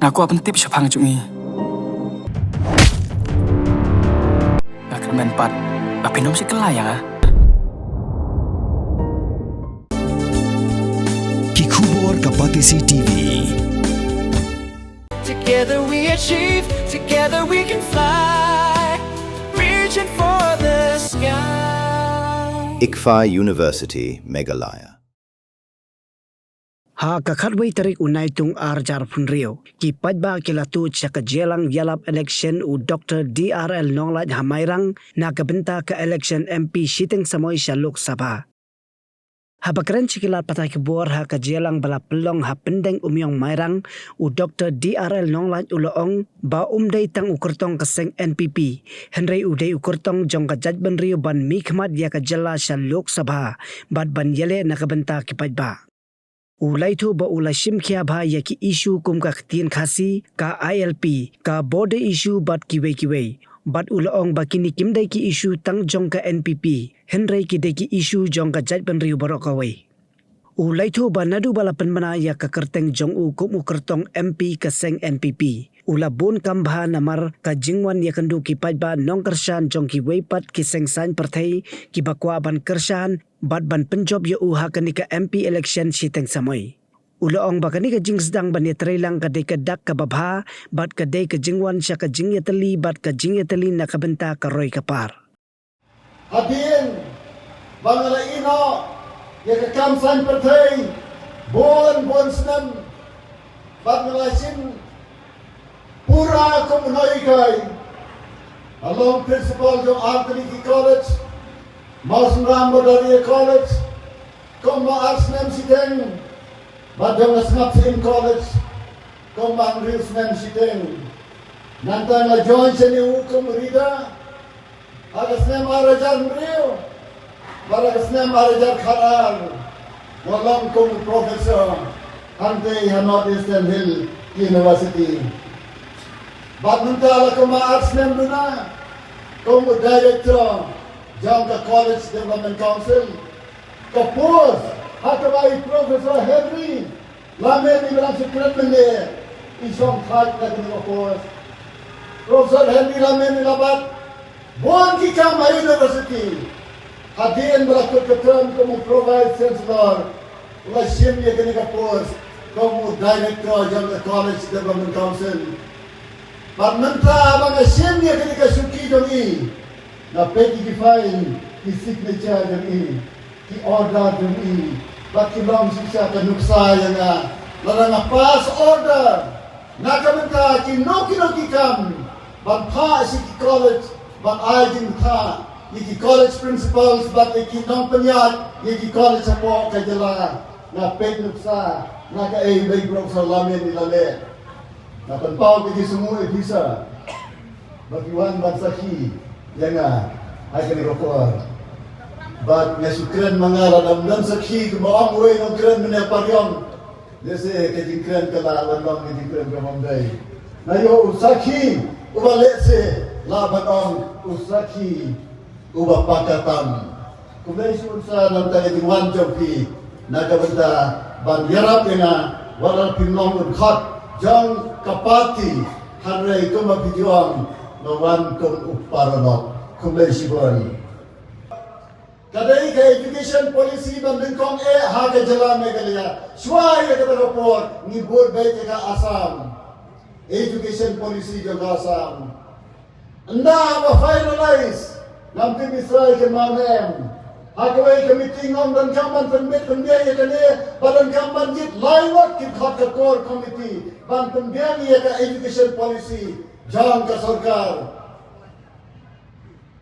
Aku apa tip siapang cumi. Gak kemen pat. Apa nom si kelayang ah? Kikubor Kapatisi TV. Together we achieve, together we can fly, reaching for the sky. ICFA University, Meghalaya. Ha kakadway tarik unay tung Jaitbynriew. Kipad ba kilatut sa kajelang yalap election u Dr. DRL Nonglad Hamayrang nakabenta ka election MP siteng samoy sa Lok Sabha. Habakran sikilat patay kebor ha kajelang balapelong ha pendeng umyong mayrang u Dr. DRL Nonglad uloong ba umday tang u Kyrtong kaseng NPP. Hynrei uday u Kyrtong Jong ka Jaitbynriew ban mikmat ya kajela sa Lok Sabha bad ban yele nakabenta kipad ba. Ulay tu ba ulay simkya ba ya ki issue kum ka ktin khasi ka ILP ka border issue bat kiwe bat ulaong ba kini kimday ki issue tang Jong ka NPP Hynrei ki de ki issue Jong ka Jaitbynriew barokaway. Ulay tu ba nadu balapan mana ya ka Kyrtong Jong u kum u Kyrtong MP ka seng NPP. Ula bun kambha namar ka jingwan ya kandu ki pajba nong kershan Jong ki weipat ki seng san partai ki bakwa ban kershan bat ban penjob ya uha kanika MP election siteng samoy. Ulaong ba kanika jing sedang ban ya lang ka de ka dak ka babha bat ka de ka jingwan siya ka jing ya tali bat ka jing ya tali nakabenta ka roy kapar. Hadin bangala ino ya ka kam san partai bon senam bat ngalasin pura komunoi kai along principal jo Artiki College Mausam Rambodari College Komma Arsnem Siteng Badong Snap Sin College Komma Rilsnem Siteng Nantang la join seni hukum rida Agasnem Jaitbynriew Baragasnem Kharar Walang kum Professor Hante Hanot Eastern Hill University Badmentala Komma Arsnem Duna Komma Director Jong ka College Development Council kapos hatabai Professor Hynrei lamen ni bilang sekret mende isong khat na kapos Professor Hynrei lamen ni labat bon ki kam University hadin berakut ketem kamu provide chancellor la sim ye kini kapos kamu director Jong ka College Development Council Parmenta bang sim ye kini kasuki dongi na pegi ki file ki signature demi ki order demi baki long sisa ka nuksa yang larang pass order na kamenta ki no ki kam ban pa si ki college ban ajin tha ki college principals bat ki nong penyat ki college apo ka jela na peg nuksa na ka ai bai professor lamen ni lale na panpau ki semua bisa bagi wan bansaki jangan ay kani rokor bat ngasukren mangalan amdan sakhi maam way ng kren mene paryong jese kejingkren kala landong kejingkren kamamday nayo usakhi ubalese labanong usakhi ubapakatan kumay sunsa ng tayo jopi nakabenta ban yarap ina waral pinong unkhat Jong kapati Hynrei kumapijuang nawan kum uparanok kumay sibon kadai ka education policy bandingkong ha ka jala Meghalaya swai ka report ni board bay ka Assam education policy jo Assam anda ma finalize namti misrai ke manem Hakawai committee ngam dan kaman permit pembiaya kene badan kaman jit laiwat kit hot ka core committee ban pembiaya ka education policy jang ka sarkar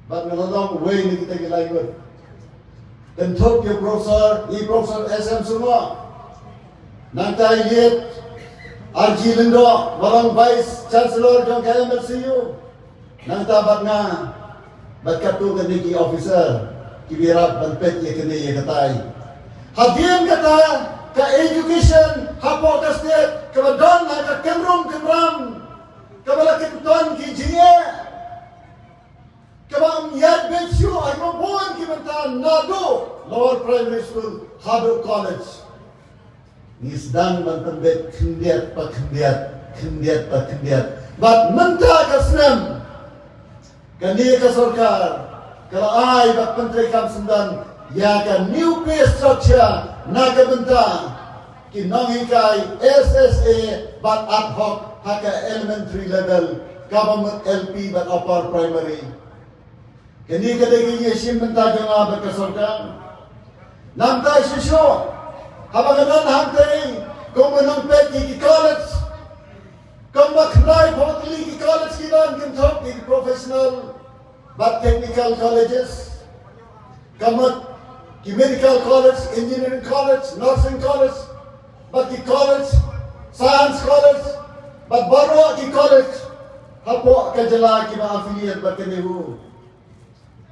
ban meladong way ni kita laiwat dan top your professor SM semua nantai yet RG Lindo barang vice chancellor jang KMLCU nanta bat nga bat katu ka niki officer kibirat banpet ye kene ye katay hadien kata ka education hapo ka state ka badon na ka kemrum ka bala kinton ki jiye ka ba Jaitbynriew ay mabuan ki bantan nado lower primary school Hado College nisdan man pembet kendiat pa kendiat kendiat ba kendiat. Bat mentah ke senam. Kani ke sorkar. Kalau ai bat menteri kam sendan. Ya kan new pay structure na ke bentang. Kinongi kai SSA bat ad hoc haka elementary level. Government LP but upper primary. Kini kadang yesim mentah jangan berkesorkan. Namtai susu. Habangan hantai. Kau menumpet di college. Kau maknai hoteli di college kita kan top di professional but technical colleges. Kau di medical college, engineering college, nursing college, but di college, science college, but baru di college. Hapo kajala ki ma-affiliate bat kanihu.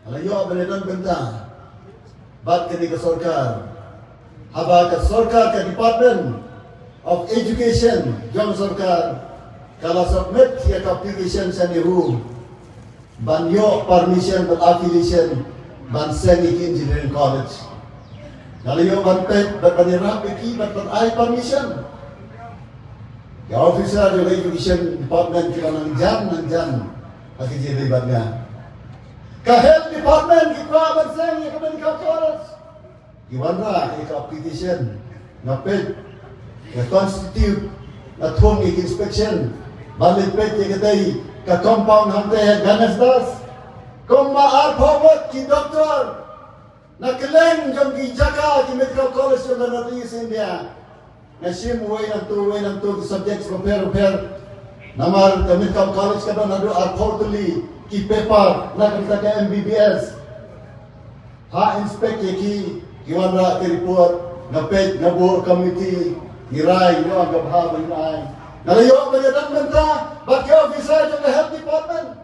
Alayo benedan benta. Bat kani ke sorkar. Haba ke sorkar ke Department of Education Jong sorkar. Kalau submit ya application sanihu. Ban yo permission but affiliation ban seni engineering college. Alayo ban pet bat panira peki bat ai permission. Ya officer of education department kita nang jam bagi jadi batnya. Ka health department kita berseng ya medical college. Iwana ik application ngapet ya constitute na thong ik inspection balik pet ya kedai ka compound hamte ya ganas das. Komma ar forward ki doctor na keleng jong ki jaka ki medical college jo na Northeast India. Nasim way ng two subjects compare. Namar kami kam college kada nado are quarterly ki paper na kita ka MBBS. Ha inspect ki kiwara ki report na page na board committee Hynrei yo ang gabha banay. Nalayo ba yadan benta but ki officer ng health department.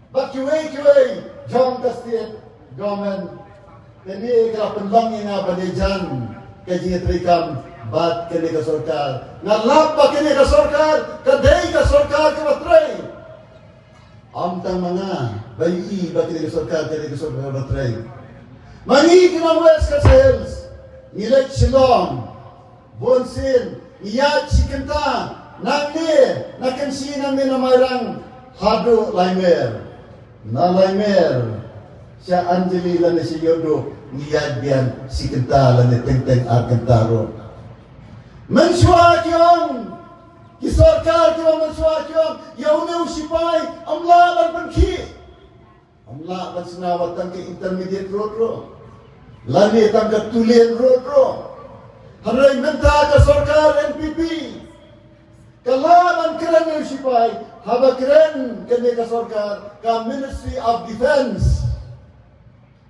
But QA Jong ka state government. Kani ka penlang nga badejan kay trikam bat kini ke sorkar. Ngalap ba kini ke sorkar? Kadai ke sorkar ke batray. Amtang mga bayi ba kini ke sorkar batray. Mangi kina west ka sales. Nilek silong. Bonsin. Iyat sikenta. Nangni. Nakansinan mi namarang hadu laimer. Na laimer. Siya Anjali lan si Yodo. Niyad biyan sikenta lan teng-teng arkentaro. Mensuakyong kisorkar kiwa mensuakyong yaune usipay amla ban ki amla ban sinawatan ke intermediate road ro lani tang ke tulen road ro Hynrei menta ke sorkar NPP kalaman keren usipay haba keren kene ke sorkar ka Ministry of Defense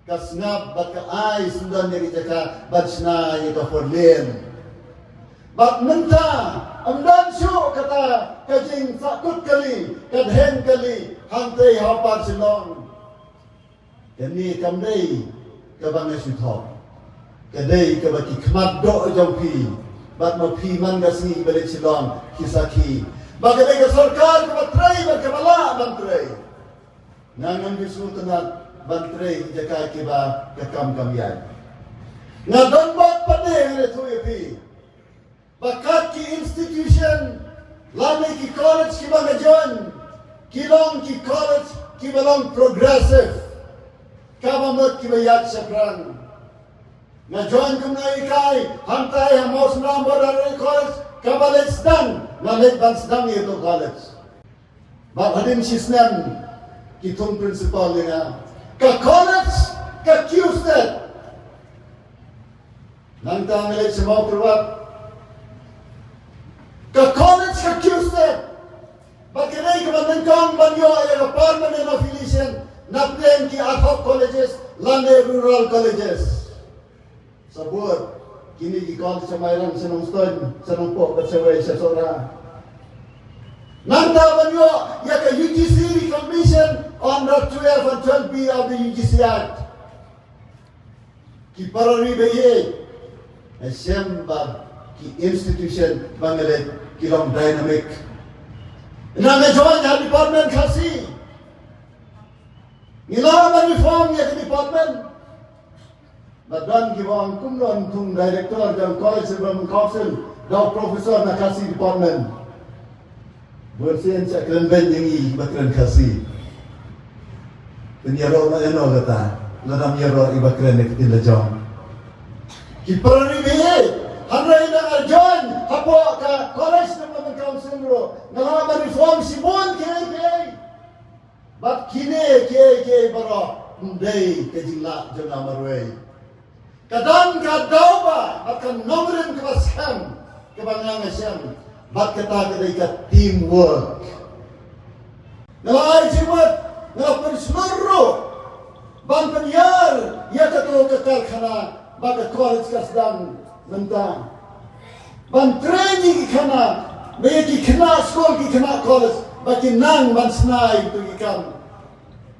kasnab bat ka ay sundan ni jaka bat sna ya ka forlen. Bat menta amdan su kata kajing sakut kali kadhen kali hantai hapar silong kani kamdai kabang sutho kadai kabaki khmat do jompi bat mapi man gasni balik silong kisaki bagai ke sarkar ke batrai berkemala bantrai nangan bisu tenat bantrai jaka kiba kekam kamian ngadon bat pade ngene tu yapi bakat ki institution lani ki college ki bang join kilong ki college ki belong progressive kabamot ki bayat seprang na join kumnai kai hantai hamos number are college kabalets dan nalet ban sedang itu college bab hadin sisnan ki tung principal ina ka college ka QSTED nang tangalit semua perwat ka college ka QSTED. Bakinay ka manangkang banyo ay permanent affiliation na plan ki ad hoc colleges, lane rural colleges. Sabot, kini ki college sa mayroong sanong stod, sanong po, batsaway sa sora. Nanta banyo, ya ka UGC Commission on Not 12 and 12B of the UGC Act. Ki pararibaye, ay siyamba ki institution bangalit kilong dynamic. Ina join ya department kasi. Nilaman reform ya department. Badan ki bang kumnon tung director dan college development council daw professor na kasi department. Bersihan cak kerenben yang i bakran kasih. Penyarok nak yang kata, ladam yarok i bakran yang ketin Jong. Kiperari bihe, Hynrei dengan Jong, hapo ka college ng council ro, ngalaman reform si Bon kay. Bat kine kay baro, day kajingla Jong amarway. Kadang kadaw ba, at kan nomrin kabaskan, kabangangasyan, bat kata kadai ka teamwork. Ngalay jimat, ngalapan seluruh, ban penyar, ia kata kekal kana, baka college kasdang mentang. Ban training kana, bayaki kena school ki kena college, baki nang ban senai itu ikan.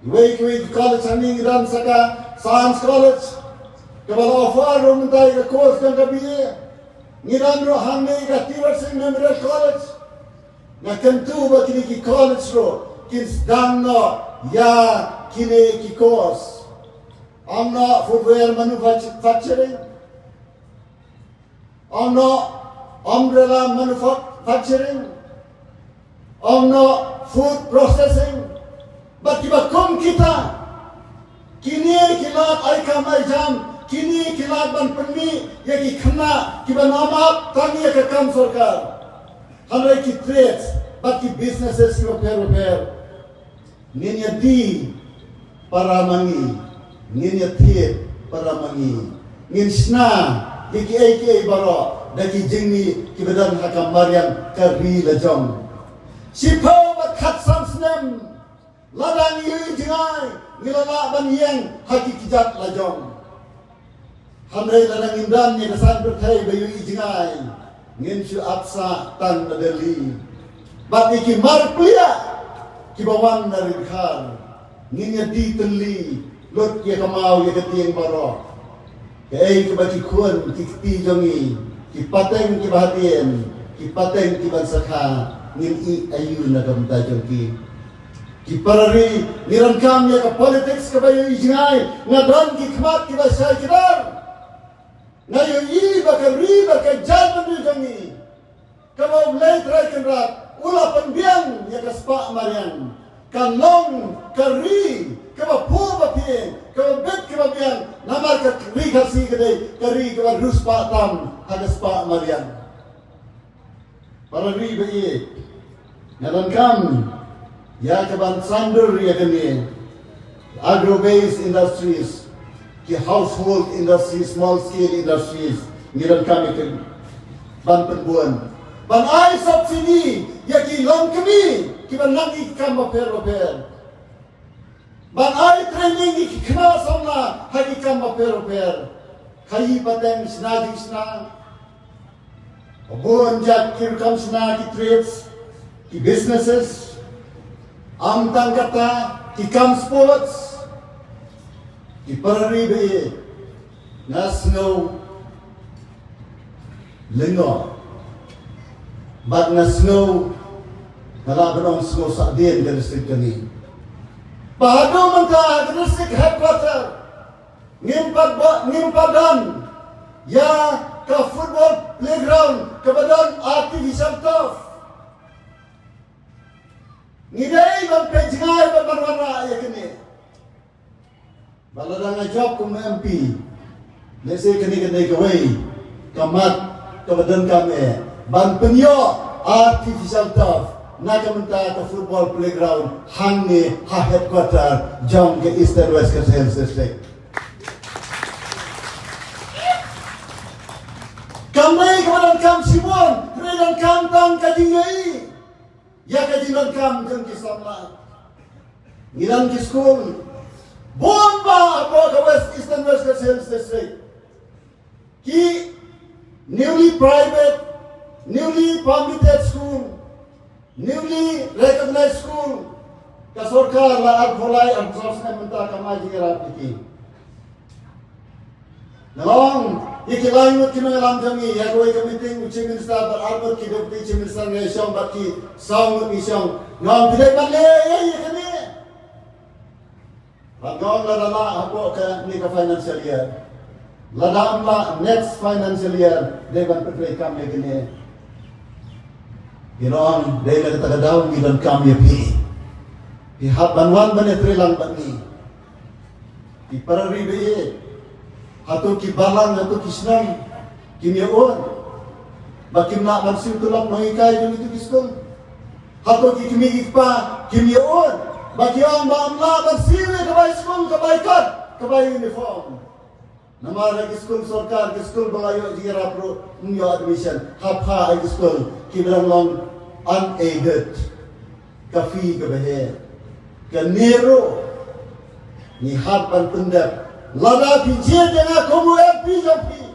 Wei college hani dan saka science college. Kepala offer ro mentai ke course kan kabiye. Ngiran ro hangne ka Tiwar Memorial College. Na kentu baki ki college ro kin sedang no ya kini ki course. Amna footwear manufacturing. Amna umbrella manufacturing. Amna food processing. Baki bakom kita. Kini kilat ay kamay jam. Kini kilaban perni yaki kena kiba nama tangi ya kam sarkar. Hynrei ki trades baki businesses ki repair. Ninya di para mangi, ninya tie para mangi. Ngin sna yaki AK baro daki jingni ki badan hakam Mariam kari la Jong. Sipo bat khat sam snem ladang yu jingai ngilala ban yeng haki kijat la Jong. Hynrei ladang indan ni kesan bertai bayu ijingai ngin su apsa tan nadeli bat iki marplia ki bawang dari khar ngin ya di teli lot ye kamau ye ketieng baro ke ai ke baki kuan ki ti jongi ki pateng ki bahatien ki pateng ki bansakha ngin i ayu na kam ta jongki ki parari niran kam ya ka politics ka bayu ijingai ngadon ki khmat ki basai kidar. Ngayon bakal Jaitbynriew kami. Kamu mulai terakhir rat, ulah pembiang ya kaspa marian. Kanong kari, kamu pu bapien, kamu bet kebabian. Namar kari kasi kedai, kari kamu ruspa tam hagaspa marian. Para ribe ngalan kam ya kaban sandur ya kami. Agro-based industries. Ki household industries, small scale industries, ngiran kami ke ban penbuan. Ban ai subsidi, ya ki long kami, ki ban lagi kam repair. Ban ai training ki kena samna, hagi kam repair. Kai pateng snajik sna. Buan jak Kyrtong sna ki trades, ki businesses. Amtang kata, ki kam sports. Iparari be nasno lengo bag nasno kalaban sno sa din ka district kani bahado man ka district headquarter ngimpadan ya ka football playground kabadan artificial turf ngidai ban pejngai ban warna ya kini. Baladang job kum MP. Nese kini kawai kamat kabadan kami ban penyo artificial turf naga menta ke football playground hangi ha headquarter Jong ke East and West Hills district. Kami kabadan kam Simon, kabadan kam Tang kajingai. Ya kajinan kam jeng kisama. Ngiran ki school bomba apa ke West Eastern West Hills District. Ki newly private, newly permitted school, newly recognized school. Kasorkar la agholai absorsna menta kamai jingarap iki. Nalong ikilai mut kina lam jami ya koi meeting uchi minister bar arbor ki deputy chief minister ngai shong baki saung ni shong ngam bidai balle ye kani. Bagong ladala hapo ka ni ka financial year. Ladam la next financial year devan petrei kam legene. Ginoong, dahil na katagadaw, gilan kami pi. Ihat banwan ba netri lang ba ni? Ipararibe hatu kibalang, hatu kisnang, kimiyaon. Bakim na mansim tulak mahikay yung itu kiskol. Hatu kikimigik pa, kimiyaon. Bakyang maamla mansiwe kabay skol, kabay kad, kabay uniform. Namara kiskol sorkar, kiskol bangayo jira pro nyo admission. Hapha ay kiskol, kibilang long unaided. Kafi kabahe. Kanero ni harapan pendap lada pijia dengan komu MP jampi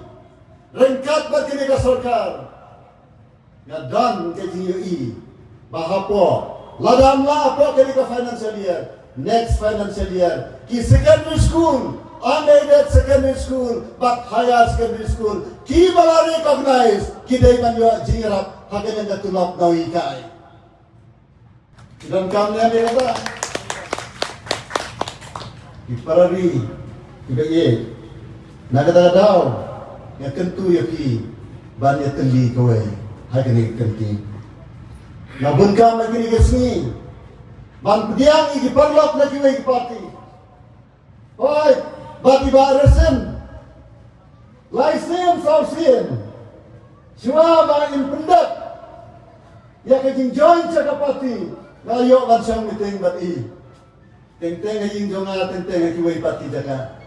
rengkat bagi negara sarkar ngadan ke GUI bahapo lada amla apa ke financial year next financial year ki secondary school unaided secondary school but higher secondary school ki bala recognize ki dai manyo jingrap hakanya tulap nawi kai dan kami ada apa Iparari, ibaye, nagadadaw, nga kentu yapi, ban ya teli kawai, hai kini kenti. Nabunkan lagi ni kesni, ban pediang iki parlok lagi wei parti. Oi, bati ba resen, laisen sausin, cuma ba in pendak, ya kejing join cakap parti, ngayok ban sang meeting bat i. Teng-teng aying jonga, teng-teng ay kiway pati jaka.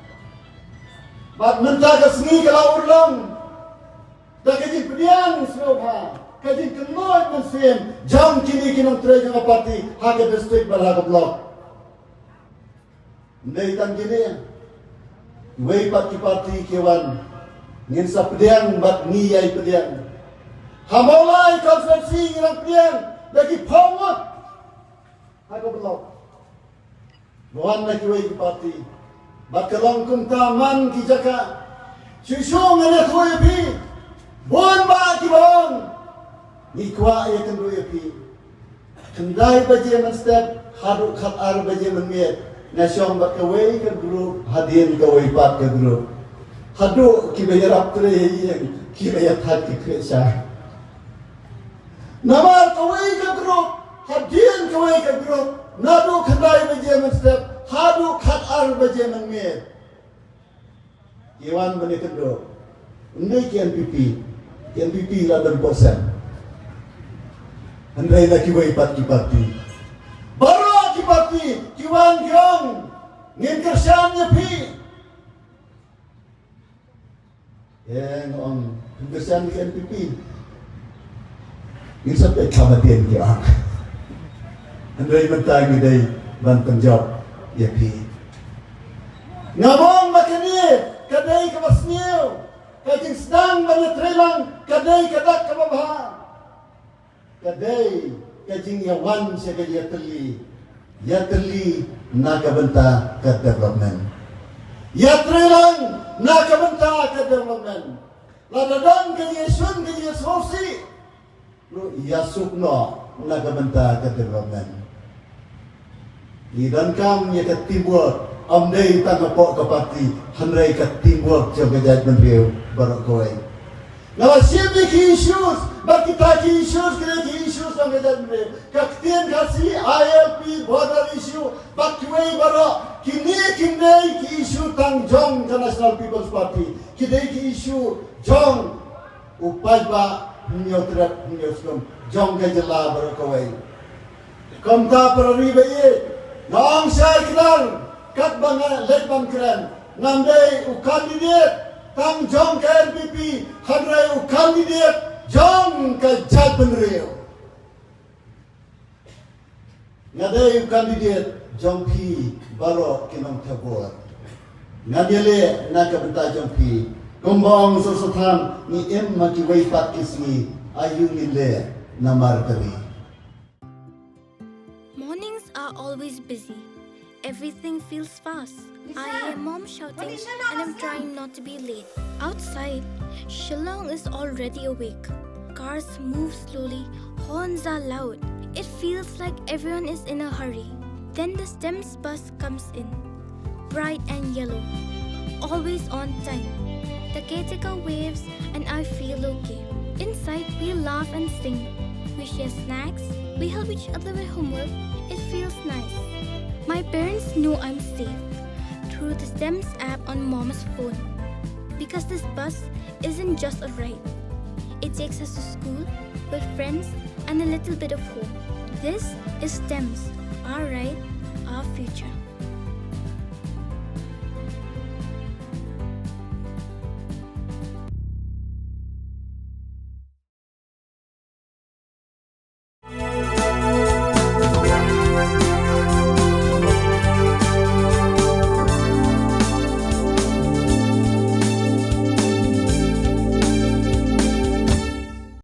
Ba't menta ka sengi kalau urlang? Da kajing pediang seroba, kajing keloy mensim, jam kini kinong tre jonga pati, hake district balhaga blok. Ndai tan kini, kiway pati kiwan, ngin sa pediang bat ngiyay pediang. Hamolay konferensi ngilang pediang, dagi pawat, hake blok. Bukan lagi wei parti, bakalong kung taman kijaka, susung anak wei pi, bukan ba kibong, nikwa ya kendu ya pi, kendai baje man step, haduk khat ar baje man miet, nasyong bakawei ke grup, hadin kawei pat ke grup, haduk kibayarap tere yang kibayat hat kekresya, namar kawei ke grup, hadin kawei ke grup. Nadu kendai baje man step, hadu khat ar baje man miet. Iwan bani kendo, Hynrei KNPP lah dan bosan. Hynrei nak kiwai pat kipati. Baru kipati, kiwan Jong, ngin kersannya pi. Ngom, kersan KNPP. Ini sampai khamatian Jong. Hynrei mentang idai bantang job ya pi. Ngamong makani kadai kabasniu, kajing sedang banetrelang kadai kadak kababha. Kadai kajing yawan siya ya teli naga benta ke development. Ya trelang naga benta ke development. Ladadang kajing sun kajing sosi, lu ya sukno naga benta ke development. Idan kam ya ke teamwork, amdai tangapok ke parti, Hynrei ke teamwork jom ke Jaitbynriew baru koi. Nawa siapa ki issues, bagi kita ki issues, kita ki issues jom ke Jaitbynriew. Kaktian kasi ILP border issue, bagi wei baru kini ki issue Tang Jong ke National People's Party, kita ki issue Jong upai ba nyotret nyoskom Jong ke jela baru koi. Komta perariba ye. Ngam saya kenal kat banga lekban keren ngamdai u kandidat Tang Jong ke NPP Hynrei u kandidat Jong ke Jaitbynriew ngadai u kandidat Jong pi baro kinong tabor ngadile nak benta Jong pi gombong sosotan ni maki wei pat kisni ayu nile namar kari. Mornings are always busy. Everything feels fast. I hear mom shouting and I'm trying not to be late. Outside, Shillong is already awake. Cars move slowly, horns are loud. It feels like everyone is in a hurry. Then the STEM's bus comes in, bright and yellow, always on time. The caretaker waves and I feel okay. Inside, we laugh and sing. We share snacks, we help each other with homework. It feels nice. My parents know I'm safe through the STEMS app on Mom's phone. Because this bus isn't just a ride. It takes us to school with friends and a little bit of hope. This is STEMS, our ride, our future.